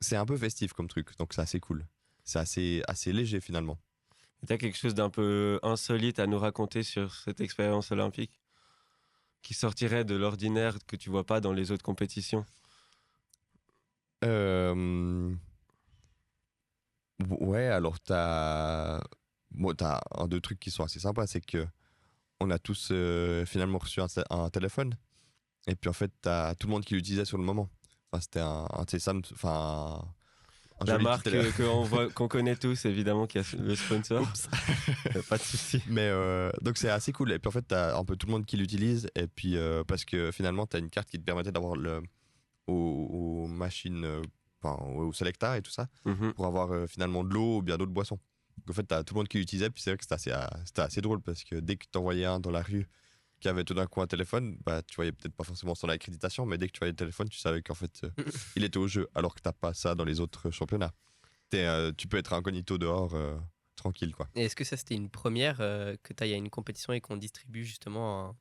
c'est un peu festif comme truc, donc c'est assez cool. C'est assez léger finalement. Tu as quelque chose d'un peu insolite à nous raconter sur cette expérience olympique qui sortirait de l'ordinaire que tu vois pas dans les autres compétitions? Euh, Ouais, alors t'as un deux trucs qui sont assez sympas, c'est que on a tous finalement reçu un téléphone, et puis en fait t'as tout le monde qui l'utilisait sur le moment. Enfin, c'était un de ces enfin un La joli petit marque téléphone. qu'on connaît tous, évidemment, qui a le sponsor. Oups. Pas de souci. Mais donc c'est assez cool. Et puis en fait t'as un peu tout le monde qui l'utilise, et puis parce que finalement t'as une carte qui te permettait d'avoir aux machines, enfin au Selecta et tout ça, Mhm. pour avoir finalement de l'eau ou bien d'autres boissons. Donc, en fait, t'as tout le monde qui l'utilisait, puis c'est vrai que c'était assez drôle parce que dès que t'envoyais un dans la rue qui avait tout d'un coup un téléphone, bah tu voyais peut-être pas forcément son accréditation, mais dès que tu voyais le téléphone, tu savais qu'en fait il était au jeu, alors que t'as pas ça dans les autres championnats. Tu peux être incognito dehors, tranquille quoi. Et est-ce que ça, c'était une première que tu ailles à une compétition et qu'on distribue justement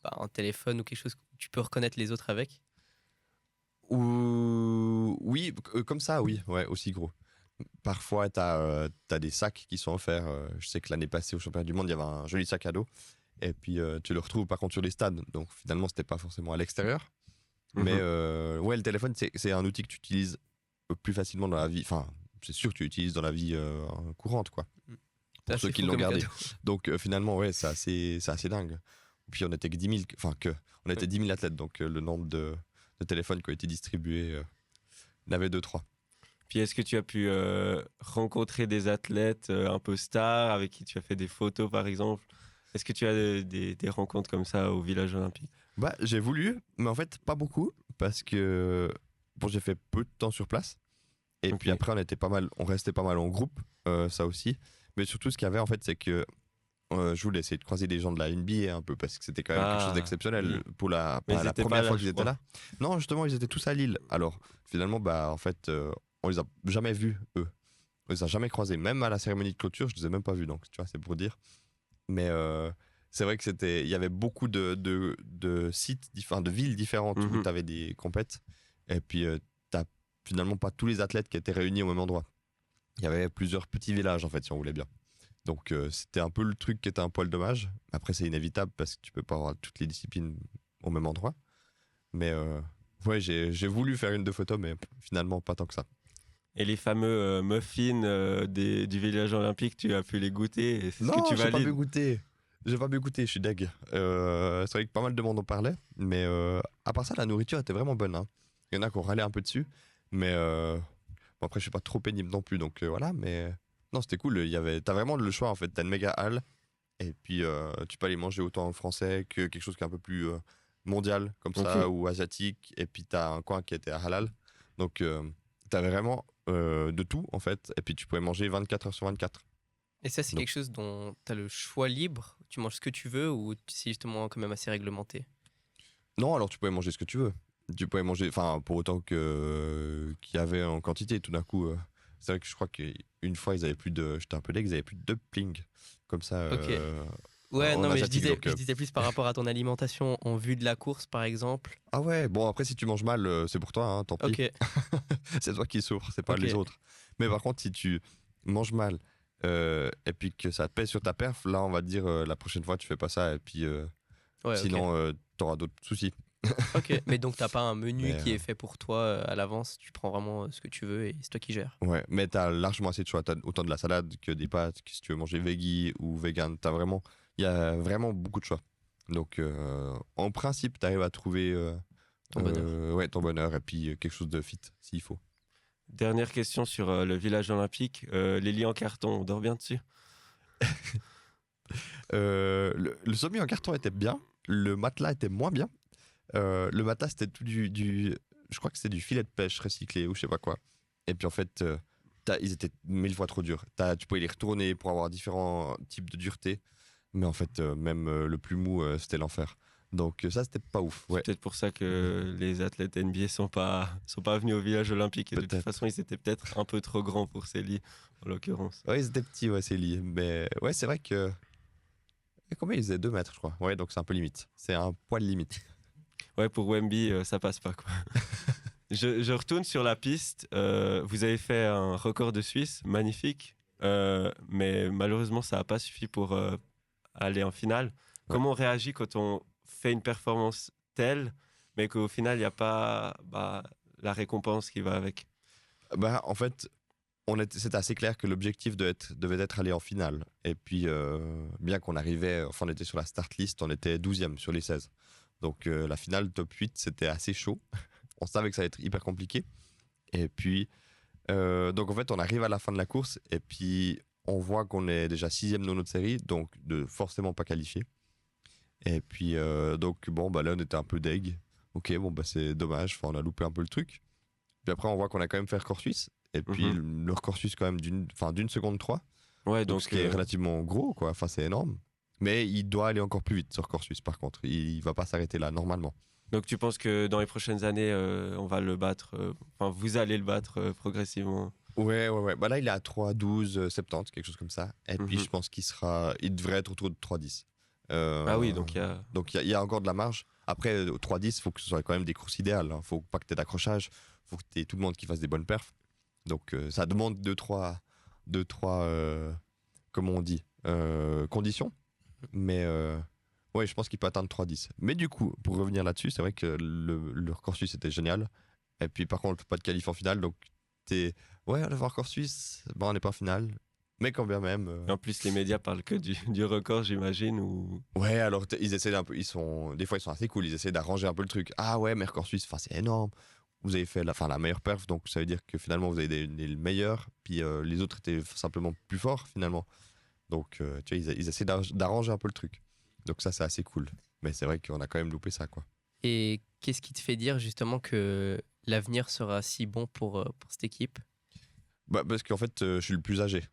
un téléphone ou quelque chose que tu peux reconnaître les autres avec? Ou oui, comme ça, oui, ouais, aussi gros. Parfois, t'as des sacs qui sont offerts. Je sais que l'année passée au championnat du monde, il y avait un joli sac à dos. Et puis, tu le retrouves par contre sur les stades. Donc, finalement, c'était pas forcément à l'extérieur. Mais Mhm. ouais, le téléphone, c'est un outil que tu utilises plus facilement dans la vie. Enfin, c'est sûr que tu l'utilises dans la vie courante, quoi. C'est Pour ceux assez qui fou l'ont comme gardé. cadeau. Donc, finalement, ouais, c'est assez dingue. Puis, on était que 10 000, on était 10 000 athlètes. Donc, le nombre de téléphones qui ont été distribués, il y en avait 2-3. Puis est-ce que tu as pu rencontrer des athlètes un peu stars avec qui tu as fait des photos, par exemple? Est-ce que tu as des rencontres comme ça au village olympique? Bah, j'ai voulu, mais en fait, pas beaucoup, parce que bon, j'ai fait peu de temps sur place. Et Ok. puis après, on restait pas mal en groupe, ça aussi. Mais surtout, ce qu'il y avait, en fait, c'est que je voulais essayer de croiser des gens de la NBA un peu, parce que c'était quand même quelque chose Ah, d'exceptionnel oui. pour Mais pas ils la n'étaient pas première là, fois je qu'ils étaient crois. là. Non, justement, ils étaient tous à Lille. Alors, finalement, bah, en fait, on les a jamais vus, eux. On les a jamais croisés. Même à la cérémonie de clôture, je les ai même pas vus, donc tu vois, c'est pour dire. Mais c'est vrai que il y avait beaucoup de sites, enfin de villes différentes où Mhm. tu avais des compètes. Et puis, t'as finalement pas tous les athlètes qui étaient réunis au même endroit. Il y avait plusieurs petits villages, en fait, si on voulait bien. Donc, c'était un peu le truc qui était un poil dommage. Après, c'est inévitable parce que tu peux pas avoir toutes les disciplines au même endroit. Mais ouais, j'ai voulu faire une de photos, mais finalement, pas tant que ça. Et les fameux muffins du village olympique, tu as pu les goûter et c'est ce que tu Non, j'ai pas pu valides. goûter. J'ai pas pu goûter, je suis deg. C'est vrai que pas mal de monde en parlait, mais à part ça, la nourriture était vraiment bonne. Hein. Il y en a qui ont râlé un peu dessus, mais bon, après, je suis pas trop pénible non plus, donc voilà. Mais non, c'était cool. T'as vraiment le choix en fait. T'as une méga halle, et puis tu peux aller manger autant en français que quelque chose qui est un peu plus mondial comme Ok. ça ou asiatique. Et puis t'as un coin qui était à halal, donc t'avais vraiment de tout en fait. Et puis tu pouvais manger 24 heures sur 24. Et ça, c'est Donc quelque chose dont tu as le choix libre. Tu manges ce que tu veux ou c'est justement quand même assez réglementé? non, alors tu pouvais manger ce que tu veux. Tu pouvais manger, enfin, pour autant qu'il y avait en quantité. Tout d'un coup, c'est vrai que je crois qu'une fois, ils avaient plus de. J'étais un peu deg, ils avaient plus de dumpling. Comme ça, Ok. Ouais, en non, mais asiatique. Donc, je disais plus par rapport à ton alimentation en vue de la course, par exemple. ah ouais, bon, après, si tu manges mal, c'est pour toi, hein, tant pis. Ok, C'est toi qui souffres, c'est pas ok. les autres. Mais par contre, si tu manges mal et puis que ça pèse sur ta perf, là, on va te dire la prochaine fois, tu fais pas ça. Et puis, Ouais, ok. sinon, t'auras d'autres soucis. Ok, mais donc t'as pas un menu Mais, qui est fait pour toi à l'avance, tu prends vraiment ce que tu veux et c'est toi qui gères. ouais, mais t'as largement assez de choix. T'as autant de la salade que des pâtes, que si tu veux manger veggie ou vegan. Il y a vraiment beaucoup de choix. Donc, en principe, t'arrives à trouver Ton bonheur. ouais, ton bonheur et puis quelque chose de fit, s'il faut. Dernière question sur le village olympique. Les lits en carton, on dort bien dessus? Le sommier en carton était bien, le matelas était moins bien. Le matelas, c'était tout je crois que c'était du filet de pêche recyclé ou je sais pas quoi. Et puis en fait, ils étaient 1000 fois trop durs. Tu pouvais les retourner pour avoir différents types de dureté. Mais en fait, même le plus mou, c'était l'enfer. Donc ça, c'était pas ouf. C'est Ouais, peut-être pour ça que les athlètes NBA sont pas venus au village olympique. Et de toute peut-être. façon, ils étaient peut-être un peu trop grands pour ces lits, en l'occurrence. Ouais, ils étaient petits, ouais, c'est lié. Mais ouais, c'est vrai que. Et combien ils faisaient 2 mètres, je crois. Ouais, donc c'est un peu limite. C'est un poil limite. Ouais, pour Wemby, ça passe pas, quoi. Je retourne sur la piste. Vous avez fait un record de Suisse, magnifique. Mais malheureusement, ça n'a pas suffi pour aller en finale. Ouais. Comment on réagit quand on fait une performance telle, mais qu'au final, il n'y a pas la récompense qui va avec? Bah, en fait, c'était assez clair que l'objectif devait être aller en finale. Et puis, bien qu'on arrivait, enfin, on était sur la start list, on était 12e sur les 16. Donc, la finale top 8, c'était assez chaud. On savait que ça allait être hyper compliqué. Et puis, donc en fait, on arrive à la fin de la course et puis on voit qu'on est déjà 6e dans notre série, donc forcément pas qualifié. Et puis, donc bon, bah là, on était un peu deg. Ok, bon, bah c'est dommage, enfin, on a loupé un peu le truc. Puis après, on voit qu'on a quand même fait le record suisse. Et puis, Mhm. le record suisse, quand même, d'une seconde 3. Ouais, Donc, ce donc, qui est relativement gros, quoi. Enfin, c'est énorme. Mais il doit aller encore plus vite, ce record suisse, par contre. Il va pas s'arrêter là, normalement. donc tu penses que dans les prochaines années, on va le battre, enfin, vous allez le battre progressivement? Ouais, ouais, ouais. Bah là, il est à 3,12, 70, quelque chose comme ça. Et puis, Mhm. je pense il devrait être autour de 3,10. Ah oui, donc il y a. Donc, il y a encore de la marge. Après, au 3,10, il faut que ce soit quand même des courses idéales. Hein. Faut pas que tu aies d'accrochage. Faut que tu aies tout le monde qui fasse des bonnes perfs. Donc, ça demande deux, trois comment on dit, conditions. Mais, ouais, je pense qu'il peut atteindre 3,10. Mais du coup, pour revenir là-dessus, c'est vrai que le record suisse était génial. Et puis, par contre, pas de qualif en finale. Donc, t'es. Ouais, on a le record suisse. Bon, on n'est pas en finale. Mais quand bien même. Et en plus, les médias parlent que du record, j'imagine. Ou... Ouais, alors ils essaient d'un peu. Des fois, ils sont assez cool. Ils essaient d'arranger un peu le truc. Ah ouais, mais record suisse, enfin, c'est énorme. Vous avez fait la meilleure perf. Donc, ça veut dire que finalement, vous avez des meilleurs. Puis les autres étaient simplement plus forts, finalement. Donc, tu vois, ils essaient d'arranger un peu le truc. Donc, ça, c'est assez cool. Mais c'est vrai qu'on a quand même loupé ça, quoi. Et qu'est-ce qui te fait dire justement que l'avenir sera si bon pour cette équipe? Bah, parce qu'en fait, je suis le plus âgé.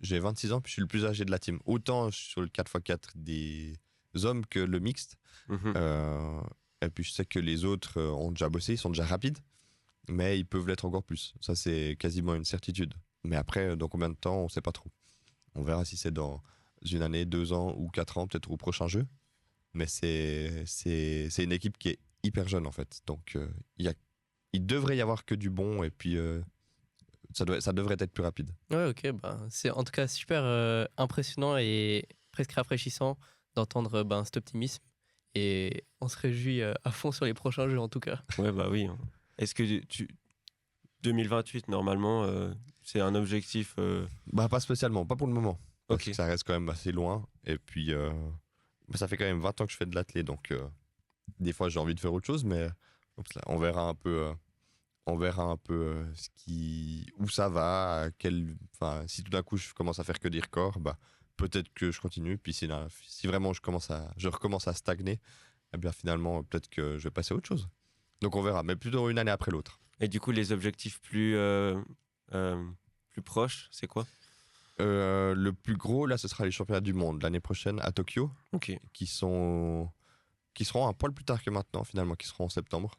J'ai 26 ans, puis je suis le plus âgé de la team. Autant sur le 4x4 des hommes que le mixte. Mhm. Euh, et puis je sais que les autres ont déjà bossé, ils sont déjà rapides, mais ils peuvent l'être encore plus. Ça, c'est quasiment une certitude. Mais après, dans combien de temps, on sait pas trop. On verra si c'est dans une année, 2 ans ou 4 ans, peut-être au prochain jeu. Mais c'est une équipe qui est hyper jeune, en fait. Donc, il devrait y avoir que du bon, et puis ça devrait être plus rapide. Ouais, ok, bah, c'est en tout cas super impressionnant et presque rafraîchissant d'entendre ben, cet optimisme. Et on se réjouit à fond sur les prochains jeux en tout cas. Ouais, bah oui. Hein. Est-ce que 2028, normalement, c'est un objectif. Bah, pas spécialement, pas pour le moment. Parce Ok. que ça reste quand même assez loin. Et puis, ça fait quand même 20 ans que je fais de l'athlé. Donc, des fois, j'ai envie de faire autre chose. Mais oups là, on verra un peu, où ça va. Enfin, si tout d'un coup, je commence à faire que des records, bah, peut-être que je continue. Puis si vraiment je recommence à stagner, eh bien, finalement, peut-être que je vais passer à autre chose. Donc, on verra. Mais plutôt une année après l'autre. Et du coup, les objectifs plus proches, c'est quoi? Le plus gros, là, ce sera les championnats du monde l'année prochaine à Tokyo, Ok. qui seront un poil plus tard que maintenant, finalement, qui seront en septembre.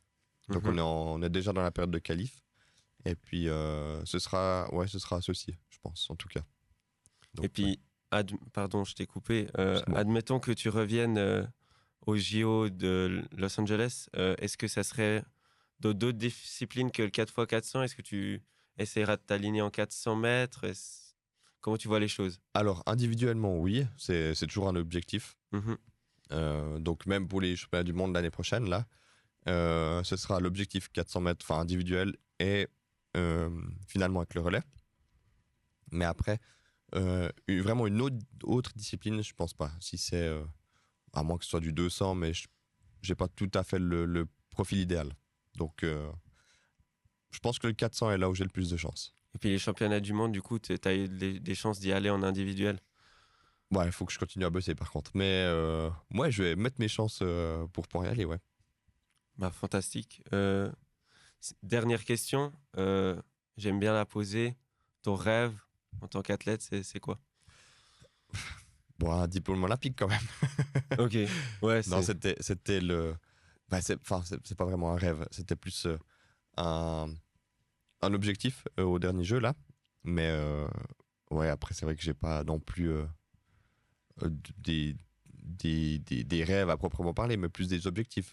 Donc on est déjà dans la période de qualif. Et puis ce sera associé, je pense, en tout cas. Donc, et puis, pardon, je t'ai coupé. C'est bon. Admettons que tu reviennes au JO de Los Angeles. Est-ce que ça serait d'autres disciplines que le 4x400? Est-ce que tu essaieras de t'aligner en 400 mètres? Comment tu vois les choses? Alors, individuellement, oui, c'est toujours un objectif. Donc, même pour les championnats du monde l'année prochaine, là, ce sera l'objectif 400 mètres, enfin individuel, et finalement avec le relais. Mais après, vraiment une autre discipline, je pense pas. Si c'est, à moins que ce soit du 200, mais j'ai pas tout à fait le profil idéal. Donc, je pense que le 400 est là où j'ai le plus de chance. Et puis les championnats du monde, du coup, tu as eu des chances d'y aller en individuel? Ouais, il faut que je continue à bosser par contre. Mais ouais, je vais mettre mes chances pour pouvoir y aller, ouais. Bah, fantastique. Dernière question, j'aime bien la poser. Ton rêve en tant qu'athlète, c'est quoi? Bon, un diplôme olympique quand même. Ok, ouais, Non, c'était le. Bah, c'est pas vraiment un rêve. C'était plus un objectif au dernier jeu là. Mais ouais, après c'est vrai que j'ai pas non plus des rêves à proprement parler, mais plus des objectifs.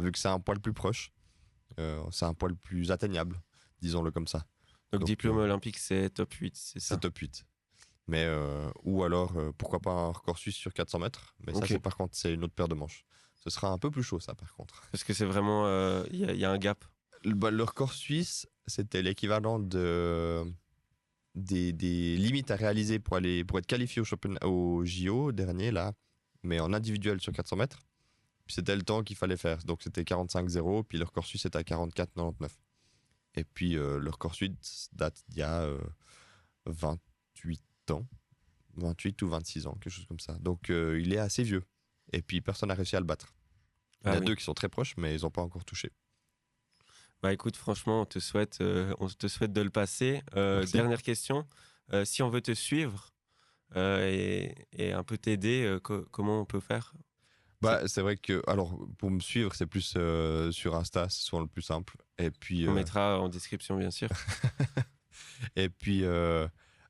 Vu que c'est un poil plus proche, c'est un poil plus atteignable, disons-le comme ça. Donc diplôme olympique, c'est top 8, c'est ça? C'est top 8. Mais, ou alors, pourquoi pas un record suisse sur 400 mètres. Mais ça, Ok. par contre, c'est une autre paire de manches. Ce sera un peu plus chaud, ça, par contre. Parce que c'est vraiment, y a un gap. Le record suisse, c'était l'équivalent des limites à réaliser pour être qualifié au JO dernier, là, mais en individuel sur 400 mètres. Puis c'était le temps qu'il fallait faire. Donc c'était 45,0, puis le record suisse était à 44,99. Et puis le record suisse date d'il y a 28 ans, 28 ou 26 ans, quelque chose comme ça. Donc il est assez vieux. Et puis personne n'a réussi à le battre. Il y a deux qui sont très proches, mais ils n'ont pas encore touché. Bah écoute, franchement, on te souhaite de le passer. Dernière question, si on veut te suivre et un peu t'aider, comment on peut faire? Bah, c'est vrai que, alors, pour me suivre, c'est plus sur Insta, c'est souvent le plus simple. Et puis, On mettra en description, bien sûr. et puis,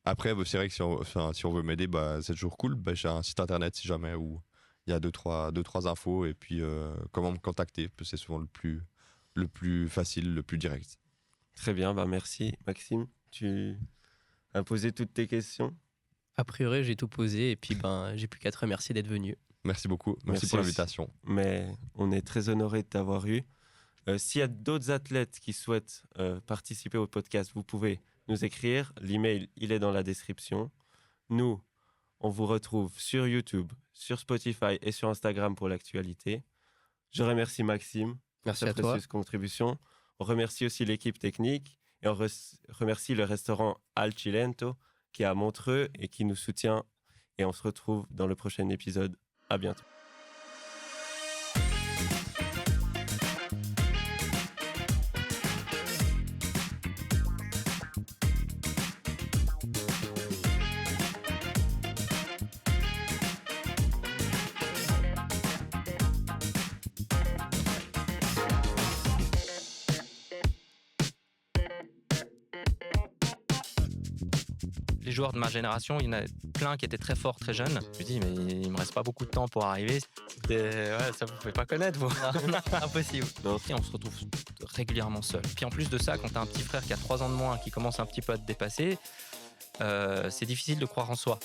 après, bah, c'est vrai que si on veut m'aider, bah, c'est toujours cool. Bah, j'ai un site internet, si jamais, où il y a deux, trois infos. Et puis, comment me contacter, c'est souvent le plus facile, le plus direct. Très bien, bah merci Maxime. Tu as posé toutes tes questions. A priori, j'ai tout posé et puis j'ai plus qu'à te remercier d'être venu. Merci beaucoup. Merci pour l'invitation. Mais on est très honoré de t'avoir eu. S'il y a d'autres athlètes qui souhaitent participer au podcast, vous pouvez nous écrire. L'email, il est dans la description. Nous, on vous retrouve sur YouTube, sur Spotify et sur Instagram pour l'actualité. Je remercie Maxime pour Merci sa à toi. précieuse contribution. On remercie aussi l'équipe technique et on remercie le restaurant Al Cilento qui est à Montreux et qui nous soutient. Et on se retrouve dans le prochain épisode. À bientôt. Les joueurs de ma génération, il y en a plein qui étaient très forts, très jeunes. Je me suis dit, mais il me reste pas beaucoup de temps pour arriver. Ça vous pouvez pas connaître, vous. Non, impossible. Et on se retrouve régulièrement seul. Puis en plus de ça, quand tu as un petit frère qui a 3 ans de moins, qui commence un petit peu à te dépasser, c'est difficile de croire en soi.